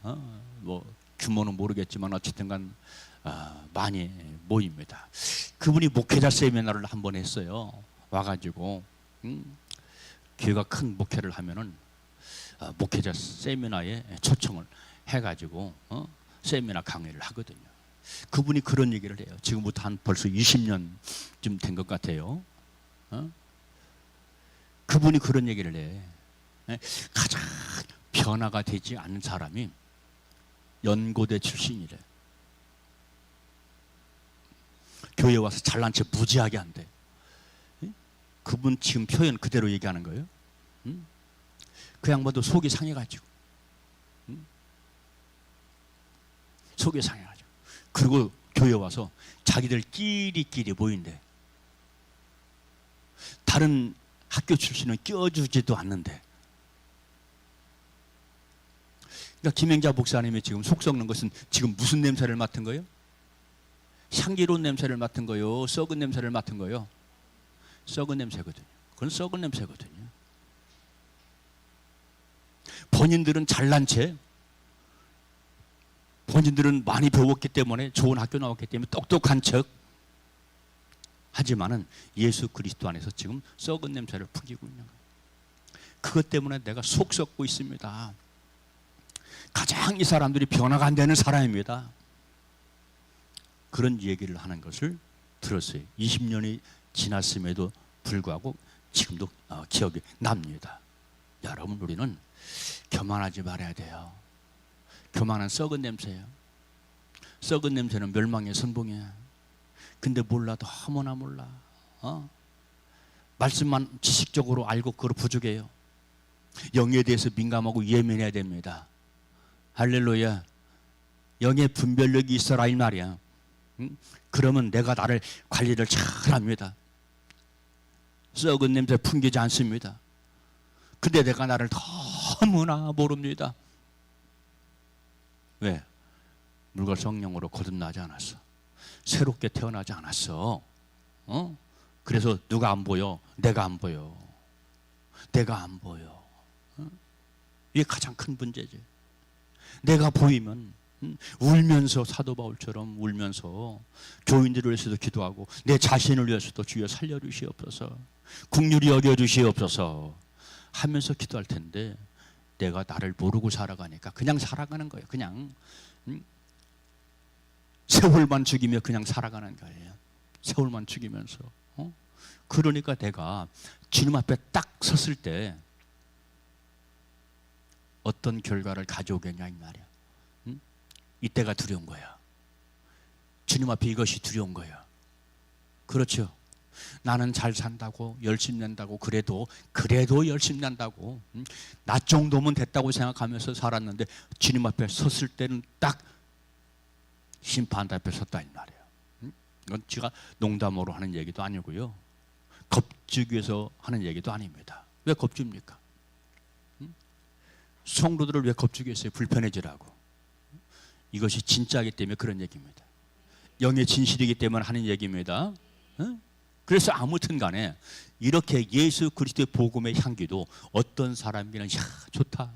뭐 규모는 모르겠지만 어쨌든간 많이 모입니다. 그분이 목회자 세미나를 한 번 했어요. 와가지고 교회가 큰 목회를 하면은 목회자 세미나에 초청을 해가지고 세미나 강의를 하거든요. 그분이 그런 얘기를 해요. 지금부터 한 벌써 20년쯤 된 것 같아요. 그분이 그런 얘기를 해. 가장 변화가 되지 않는 사람이 연고대 출신이래. 교회 와서 잘난 체 무지하게 한대. 그분 지금 표현 그대로 얘기하는 거예요. 그 양반도 속이 상해가지고. 속이 상해가지고. 그리고 교회 와서 자기들 끼리끼리 모인대. 다른 학교 출신은 껴주지도 않는데. 그러니까 김행자 목사님이 지금 속 썩는 것은 지금 무슨 냄새를 맡은 거예요? 향기로운 냄새를 맡은 거요? 썩은 냄새를 맡은 거요? 썩은 냄새거든요. 그건 썩은 냄새거든요. 본인들은 잘난 채, 본인들은 많이 배웠기 때문에, 좋은 학교 나왔기 때문에 똑똑한 척 하지만은 예수 그리스도 안에서 지금 썩은 냄새를 풍기고 있는 거예요. 그것 때문에 내가 속 썩고 있습니다. 가장 이 사람들이 변화가 안 되는 사람입니다. 그런 얘기를 하는 것을 들었어요. 20년이 지났음에도 불구하고 지금도 기억이 납니다. 여러분, 우리는 교만하지 말아야 돼요. 교만은 썩은 냄새예요. 썩은 냄새는 멸망의 선봉이에요. 근데 몰라, 너무나 몰라. 말씀만 지식적으로 알고 그걸 부족해요. 영에 대해서 민감하고 예민해야 됩니다. 할렐루야. 영의 분별력이 있어라 이 말이야. 그러면 내가 나를 관리를 잘합니다. 썩은 냄새 풍기지 않습니다. 근데 내가 나를 너무나 모릅니다. 왜? 물과 성령으로 거듭나지 않았어. 새롭게 태어나지 않았어. 그래서 누가 안 보여? 내가 안 보여. 내가 안 보여. 이게 가장 큰 문제지. 내가 보이면 울면서 사도 바울처럼 울면서 교인들을 위해서도 기도하고 내 자신을 위해서도 주여 살려주시옵소서, 긍휼히 여겨주시옵소서 하면서 기도할 텐데 내가 나를 모르고 살아가니까 그냥 살아가는 거예요. 그냥 세월만 죽이며 그냥 살아가는 거예요. 세월만 죽이면서. 그러니까 내가 주님 앞에 딱 섰을 때 어떤 결과를 가져오겠냐 이 말이야. 이때가 두려운 거야. 주님 앞에 이것이 두려운 거야. 그렇죠. 나는 잘 산다고 열심히 낸다고 그래도 열심히 낸다고 나 정도면 됐다고 생각하면서 살았는데 주님 앞에 섰을 때는 딱 심판 앞에 섰다 이 말이에요. 이건 제가 농담으로 하는 얘기도 아니고요. 겁주기 위해서 하는 얘기도 아닙니다. 왜 겁줍니까? 성도들을 왜 겁주게 했어요? 불편해지라고. 이것이 진짜이기 때문에 그런 얘기입니다. 영의 진실이기 때문에 하는 얘기입니다. 그래서 아무튼 간에 이렇게 예수 그리스도의 복음의 향기도 어떤 사람에게는 야 좋다,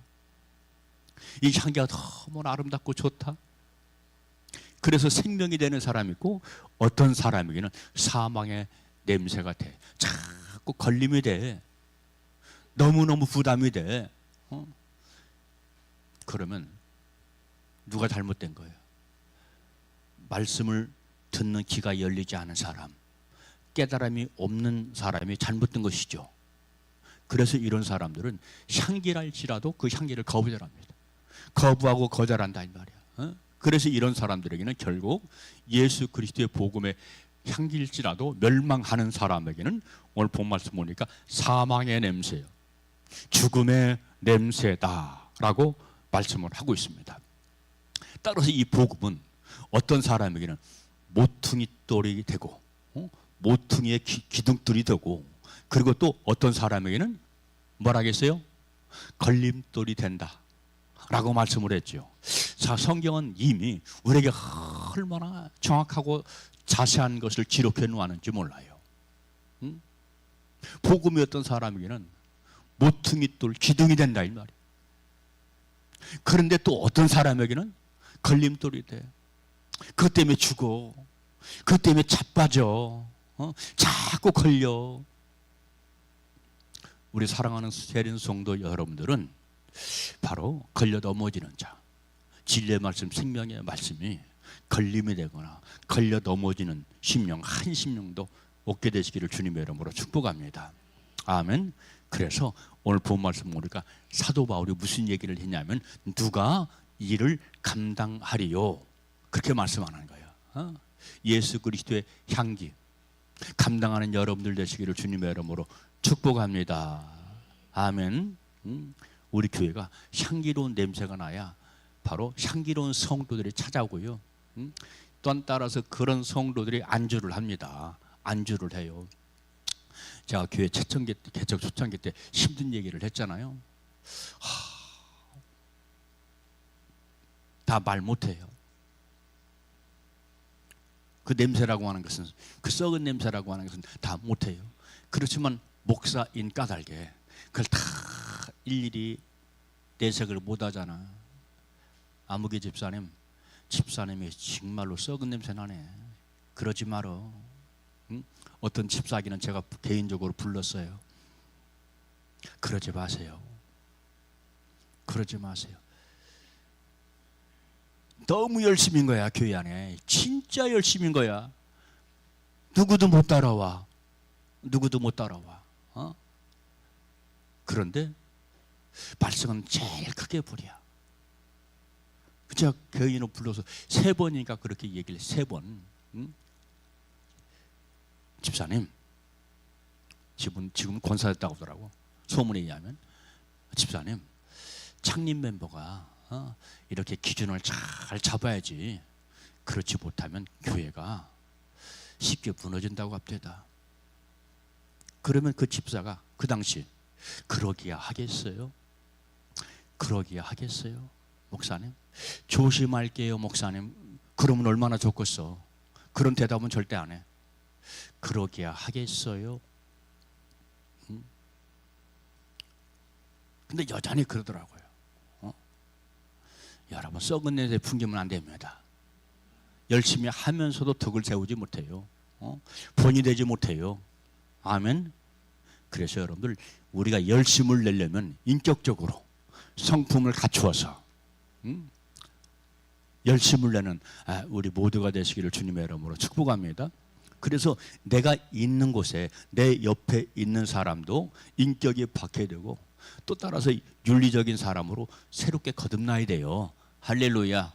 이 향기가 너무 아름답고 좋다, 그래서 생명이 되는 사람이 있고, 어떤 사람에게는 사망의 냄새가 돼, 자꾸 걸림이 돼, 너무너무 부담이 돼. 그러면 누가 잘못된 거예요? 말씀을 듣는 귀가 열리지 않은 사람, 깨달음이 없는 사람이 잘못된 것이죠. 그래서 이런 사람들은 향기랄지라도 그 향기를 거부합니다. 거부하고 거절한다 이 말이야. 그래서 이런 사람들에게는 결국 예수 그리스도의 복음의 향기일지라도 멸망하는 사람에게는 오늘 본 말씀 보니까 사망의 냄새요, 죽음의 냄새다라고 말씀을 하고 있습니다. 따라서 이 복음은 어떤 사람에게는 모퉁이 돌이 되고, 모퉁이의 기둥돌이 되고, 그리고 또 어떤 사람에게는 뭐라겠어요? 걸림돌이 된다 라고 말씀을 했죠. 자, 성경은 이미 우리에게 얼마나 정확하고 자세한 것을 기록해 놓았는지 몰라요. 복음이 어떤 사람에게는 모퉁이돌, 기둥이 된다 이 말이에요. 그런데 또 어떤 사람에게는 걸림돌이 돼. 그것 때문에 죽어. 그것 때문에 자빠져. 자꾸 걸려. 우리 사랑하는 세린 성도 여러분들은 바로 걸려 넘어지는 자, 진리의 말씀, 생명의 말씀이 걸림이 되거나 걸려 넘어지는 심령, 한 심령도 얻게 되시기를 주님의 이름으로 축복합니다. 아멘. 그래서 오늘 본 말씀 보니까 사도 바울이 무슨 얘기를 했냐면, 누가 이를 감당하리요, 그렇게 말씀하는 거예요. 예수 그리스도의 향기 감당하는 여러분들 되시기를 주님의 이름으로 축복합니다. 아멘. 우리 교회가 향기로운 냄새가 나야 바로 향기로운 성도들이 찾아오고요, 또한 따라서 그런 성도들이 안주를 합니다. 안주를 해요. 제가 교회 개척 초창기 때 힘든 얘기를 했잖아요. 다 말 못해요. 그 냄새라고 하는 것은, 그 썩은 냄새라고 하는 것은 다 못해요. 그렇지만 목사인 까닭에 그걸 다 일일이 내색을 못하잖아. 아무개 집사님이 정말로 썩은 냄새 나네, 그러지 말어. 어떤 집사기는 제가 개인적으로 불렀어요. 그러지 마세요. 그러지 마세요. 너무 열심인 거야. 교회 안에 진짜 열심인 거야. 누구도 못 따라와. 누구도 못 따라와. 그런데 말씀은 제일 크게 부려. 제가 교인을 불러서 3번이니까 그렇게 얘기를 3번. 집사님, 지금 권사됐다고 하더라고. 소문에 의하면. 집사님, 창립 멤버가 이렇게 기준을 잘 잡아야지, 그렇지 못하면 교회가 쉽게 무너진다고 합니다. 그러면 그 집사가 그 당시 그러기야 하겠어요? 그러기야 하겠어요? 목사님, 조심할게요 목사님. 그러면 얼마나 좋겠어. 그런 대답은 절대 안 해. 그러기야 하겠어요? 근데 여전히 그러더라고요. 여러분, 썩은 냄새 풍기면 안 됩니다. 열심히 하면서도 덕을 세우지 못해요. 본이 되지 못해요. 아멘. 그래서 여러분들, 우리가 열심을 내려면 인격적으로 성품을 갖추어서 열심을 내는 우리 모두가 되시기를 주님의 이름으로 축복합니다. 그래서 내가 있는 곳에 내 옆에 있는 사람도 인격이 바뀌어야 되고, 또 따라서 윤리적인 사람으로 새롭게 거듭나야 돼요. 할렐루야.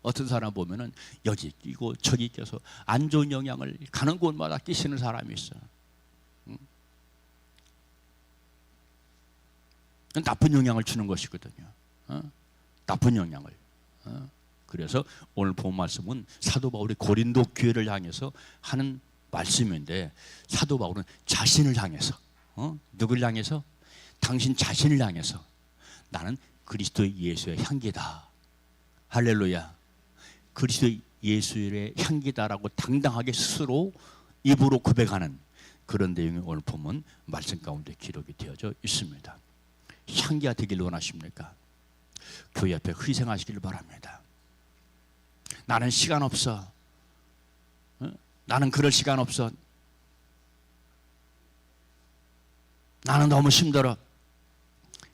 어떤 사람 보면은 여기 끼고 저기 껴서 안 좋은 영향을 가는 곳마다 끼시는 사람이 있어. 나쁜 영향을 주는 것이거든요. 나쁜 영향을. 그래서 오늘 본 말씀은 사도 바울이 고린도 교회를 향해서 하는 말씀인데, 사도 바울은 자신을 향해서, 누굴 향해서? 당신 자신을 향해서 나는 그리스도 예수의 향기다. 할렐루야. 그리스도 예수의 향기다라고 당당하게 스스로 입으로 고백하는 그런 내용이 오늘 보면 말씀 가운데 기록이 되어져 있습니다. 향기가 되길 원하십니까? 교회 앞에 희생하시길 바랍니다. 나는 시간 없어. 나는 그럴 시간 없어. 나는 너무 힘들어.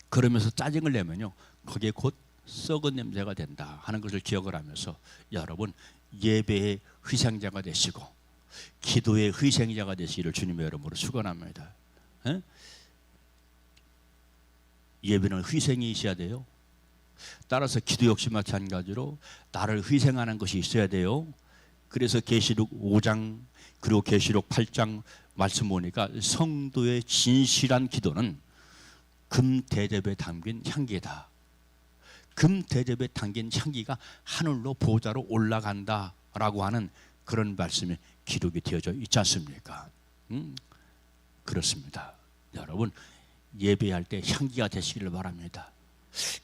그러면서 짜증을 내면요, 거기에 곧 썩은 냄새가 된다 하는 것을 기억을 하면서 여러분 예배의 희생자가 되시고 기도의 희생자가 되시기를 주님의 이름으로 축원합니다. 예배는 희생이 있어야 돼요. 따라서 기도 역시 마찬가지로 나를 희생하는 것이 있어야 돼요. 그래서 계시록 5장 그리고 계시록 8장 말씀 보니까 성도의 진실한 기도는 금 대접에 담긴 향기다. 금 대접에 담긴 향기가 하늘로 보좌로 올라간다라고 하는 그런 말씀이 기록이 되어져 있지 않습니까? 그렇습니다. 여러분 예배할 때 향기가 되시기를 바랍니다.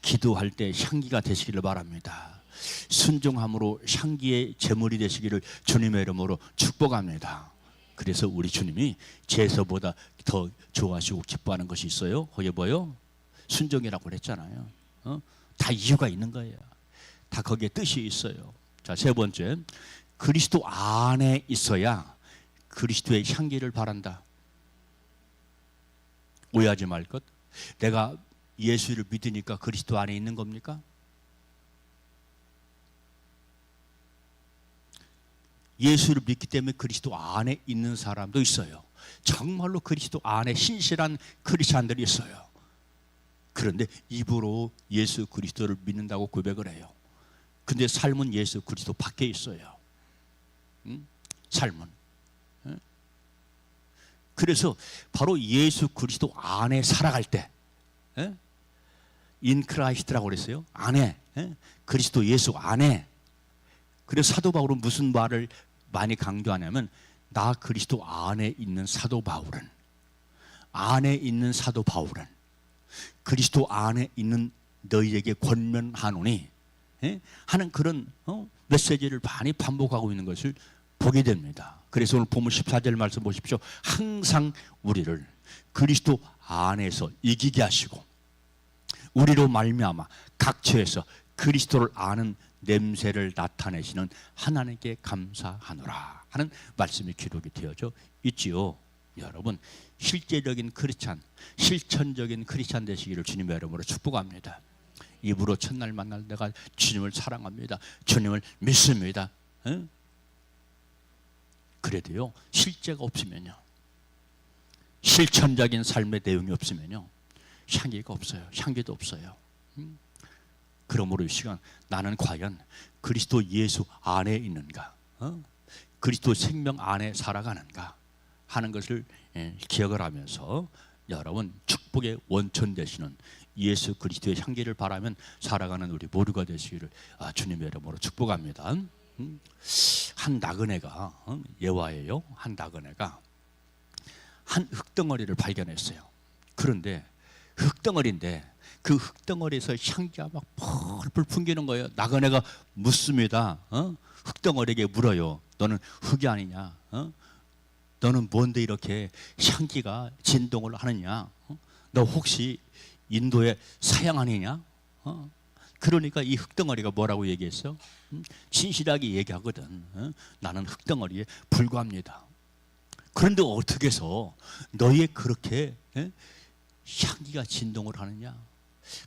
기도할 때 향기가 되시기를 바랍니다. 순종함으로 향기의 제물이 되시기를 주님의 이름으로 축복합니다. 그래서 우리 주님이 제사보다 더 좋아하시고 기뻐하는 것이 있어요. 그게 뭐요? 순종이라고 그랬잖아요. 다 이유가 있는 거예요. 다 거기에 뜻이 있어요. 자, 세 번째, 그리스도 안에 있어야 그리스도의 향기를 바란다. 오해하지 말 것. 내가 예수를 믿으니까 그리스도 안에 있는 겁니까? 예수를 믿기 때문에 그리스도 안에 있는 사람도 있어요. 정말로 그리스도 안에 신실한 크리스찬들이 있어요. 그런데 입으로 예수 그리스도를 믿는다고 고백을 해요. 근데 삶은 예수 그리스도 밖에 있어요. 삶은. 그래서 바로 예수 그리스도 안에 살아갈 때, 인 크라이스트라고 그랬어요. 안에, 그리스도 예수 안에. 그래서 사도 바울은 무슨 말을 많이 강조하냐면, 나 그리스도 안에 있는 사도 바울은, 안에 있는 사도 바울은 그리스도 안에 있는 너희에게 권면하노니 하는 그런 메시지를 많이 반복하고 있는 것을 보게 됩니다. 그래서 오늘 본문 14절 말씀 보십시오. 항상 우리를 그리스도 안에서 이기게 하시고 우리로 말미암아 각처에서 그리스도를 아는 냄새를 나타내시는 하나님께 감사하노라 하는 말씀이 기록이 되어져 있지요. 여러분 실제적인 크리스찬, 실천적인 크리스찬 되시기를 주님의 이름으로 축복합니다. 입으로 첫날 만날 내가 주님을 사랑합니다. 주님을 믿습니다. 그래도요 실제가 없으면요, 실천적인 삶의 내용이 없으면요 향기가 없어요. 향기도 없어요. 그러므로 이 시간 나는 과연 그리스도 예수 안에 있는가, 그리스도 생명 안에 살아가는가 하는 것을 기억을 하면서 여러분 축복의 원천 되시는 예수 그리스도의 향기를 바라면 살아가는 우리 모두가 되시기를 주님의 이름으로 축복합니다. 한 나그네가, 예화예요. 한 나그네가 한 흙덩어리를 발견했어요. 그런데 흙덩어리인데 그 흙덩어리에서 향기가 막 펄펄 풍기는 거예요. 나그네가 묻습니다. 흙덩어리에게 물어요. 너는 흙이 아니냐? 너는 뭔데 이렇게 향기가 진동을 하느냐? 너 혹시 인도의 사양 아니냐? 그러니까 이 흙덩어리가 뭐라고 얘기했어? 진실하게 얘기하거든. 나는 흙덩어리에 불과합니다. 그런데 어떻게 해서 너희의 그렇게 향기가 진동을 하느냐?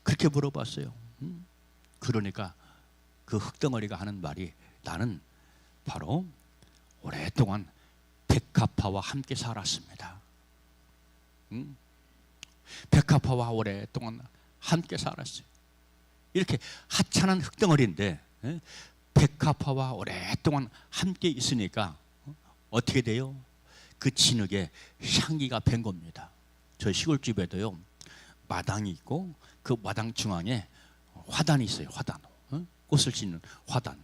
그렇게 물어봤어요. 그러니까 그 흙덩어리가 하는 말이, 나는 바로 오랫동안 백합화와 함께 살았습니다. 백합화와 오랫동안 함께 살았어요. 이렇게 하찮은 흙덩어리인데 백합화와 오랫동안 함께 있으니까 어떻게 돼요? 그 진흙에 향기가 밴 겁니다. 저 시골집에도요 마당이 있고 그 마당 중앙에 화단이 있어요. 화단, 꽃을 짓는 화단.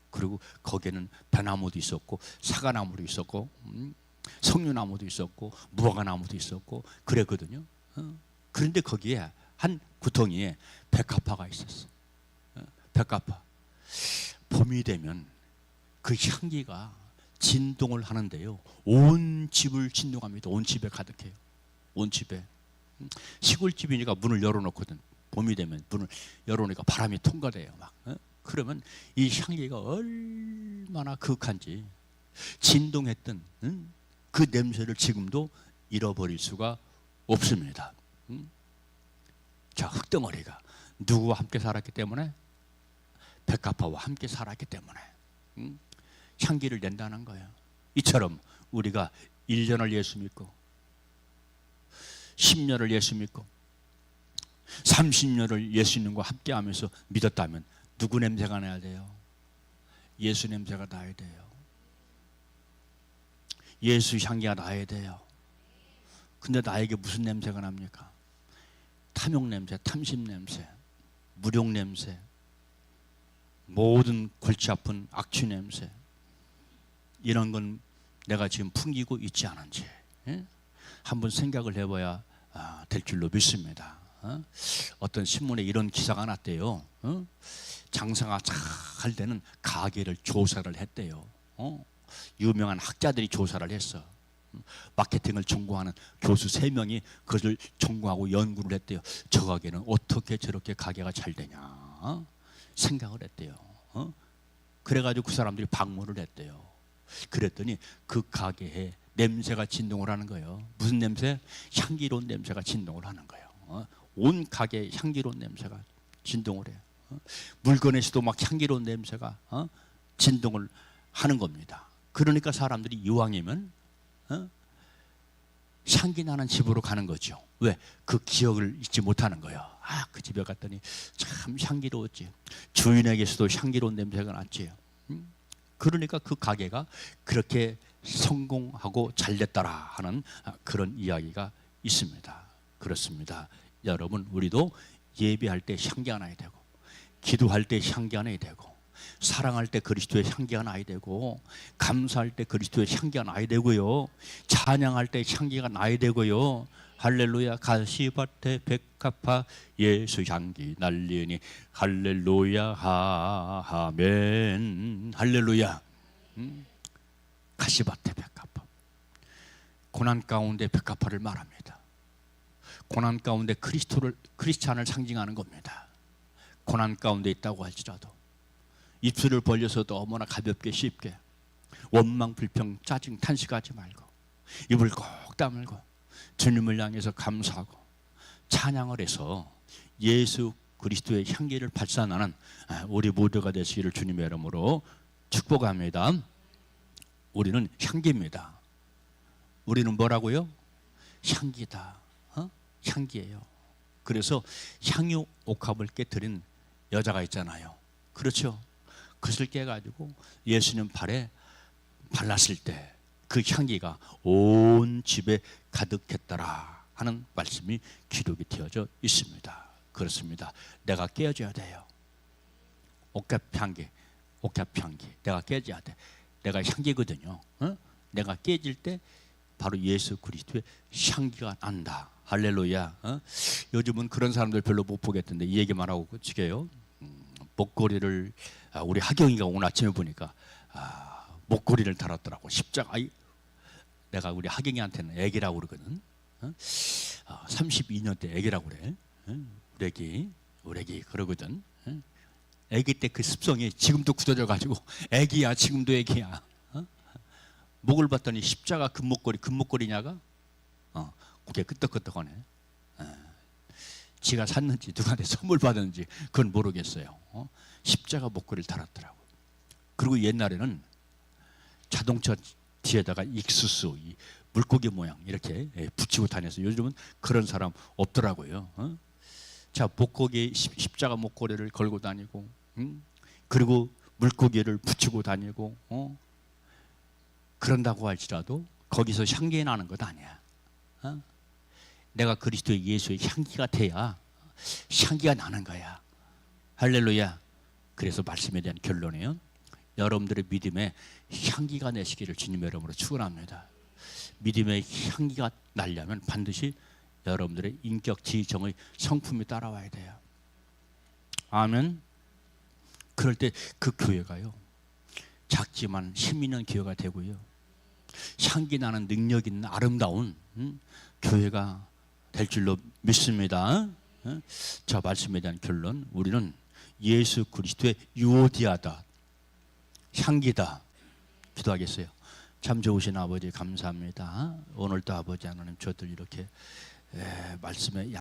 그리고 거기에는 배나무도 있었고 사과나무도 있었고 석류나무도 있었고 무화과나무도 있었고 그랬거든요. 그런데 거기에 한 구덩이에 백합화가 있었어. 백합화. 봄이 되면 그 향기가 진동을 하는데요, 온 집을 진동합니다. 온 집에 가득해요. 온 집에. 시골집이니까 문을 열어놓거든. 봄이 되면 문을 열어놓으니까 바람이 통과돼요. 막. 그러면 이 향기가 얼마나 극한지, 진동했던 그 냄새를 지금도 잃어버릴 수가 없습니다. 자, 흙덩어리가 누구와 함께 살았기 때문에? 백합화와 함께 살았기 때문에 향기를 낸다는 거예요. 이처럼 우리가 1년을 예수 믿고 10년을 예수 믿고 30년을 예수님과 함께하면서 믿었다면 누구 냄새가 나야 돼요? 예수 냄새가 나야 돼요. 예수 향기가 나야 돼요. 근데 나에게 무슨 냄새가 납니까? 탐욕 냄새, 탐심 냄새, 무력 냄새, 모든 골치 아픈 악취 냄새, 이런 건 내가 지금 풍기고 있지 않은지 한번 생각을 해봐야 될 줄로 믿습니다. 어떤 신문에 이런 기사가 났대요. 장사가 잘 되는 가게를 조사를 했대요. 유명한 학자들이 조사를 했어. 마케팅을 전공하는 교수 3명이 그것을 전공하고 연구를 했대요. 저 가게는 어떻게 저렇게 가게가 잘 되냐 생각을 했대요. 그래가지고 그 사람들이 방문을 했대요. 그랬더니 그 가게에 냄새가 진동을 하는 거예요. 무슨 냄새? 향기로운 냄새가 진동을 하는 거예요. 온 가게에 향기로운 냄새가 진동을 해요. 물건에서도 막 향기로운 냄새가 진동을 하는 겁니다. 그러니까 사람들이 이왕이면 향기 나는 집으로 가는 거죠. 왜? 그 기억을 잊지 못하는 거예요. 그 집에 갔더니 참 향기로웠지. 주인에게서도 향기로운 냄새가 났지. 그러니까 그 가게가 그렇게 성공하고 잘 됐더라 하는 그런 이야기가 있습니다. 그렇습니다. 여러분, 우리도 예배할 때 향기가 나야 되고, 기도할 때 향기가 나야 되고, 사랑할 때 그리스도의 향기가 나야 되고, 감사할 때 그리스도의 향기가 나야 되고요, 찬양할 때 향기가 나야 되고요. 할렐루야. 가시밭에 백합화 예수 향기 날리니 할렐루야 아멘. 할렐루야. 가시밭에 백합화. 고난 가운데 백합화를 말합니다. 고난 가운데 크리스찬을 상징하는 겁니다. 고난 가운데 있다고 할지라도 입술을 벌려서 너무나 가볍게 쉽게 원망, 불평, 짜증, 탄식하지 말고 입을 꼭 다물고 주님을 향해서 감사하고 찬양을 해서 예수 그리스도의 향기를 발산하는 우리 모두가 되시기를 주님의 이름으로 축복합니다. 우리는 향기입니다. 우리는 뭐라고요? 향기다. 향기예요. 그래서 향유 옥합을 깨뜨린 여자가 있잖아요. 그렇죠? 그것을 깨가지고 예수님 발에 발랐을 때 그 향기가 온 집에 가득했더라 하는 말씀이 기록이 되어져 있습니다. 그렇습니다. 내가 깨어져야 돼요. 옥합 향기, 옥합 향기. 내가 깨져야 돼. 내가 향기거든요. 내가 깨질 때 바로 예수 그리스도의 향기가 난다. 할렐루야. 요즘은 그런 사람들 별로 못 보겠던데 이 얘기만 하고 끝이게요. 목걸이를 우리 하경이가 오늘 아침에 보니까 목걸이를 달았더라고. 십자가. 내가 우리 하경이한테는 애기라고 그러거든. 32년 때 애기라고 그래. 우리 애기 그러거든. 애기 때 그 습성이 지금도 굳어져 가지고 애기야, 지금도 애기야. 목을 봤더니 십자가 금목걸이냐가 그게 끄떡끄떡하네. 지가 샀는지 누구한테 선물 받았는지 그건 모르겠어요. 십자가 목걸이를 달았더라고. 그리고 옛날에는 자동차 뒤에다가 익수수, 물고기 모양 이렇게 붙이고 다녔어요. 요즘은 그런 사람 없더라고요. 자, 목걸이, 십자가 목걸이를 걸고 다니고, 그리고 물고기를 붙이고 다니고, 그런다고 할지라도 거기서 향기 나는 것 아니야. 내가 그리스도의 예수의 향기가 돼야 향기가 나는 거야. 할렐루야. 그래서 말씀에 대한 결론이에요. 여러분들의 믿음에 향기가 내시기를 주님의 이름으로 축원합니다. 믿음의 향기가 나려면 반드시 여러분들의 인격 지정의 성품이 따라와야 돼요. 아멘. 그럴 때 그 교회가요, 작지만 힘 있는 교회가 되고요, 향기 나는 능력 있는 아름다운 교회가 될 줄로 믿습니다. 자, 말씀에 대한 결론, 우리는 예수 그리스도의 유오디아다, 향기다. 기도하겠어요. 참 좋으신 아버지 감사합니다. 오늘도 아버지 하나님 저들 이렇게 말씀에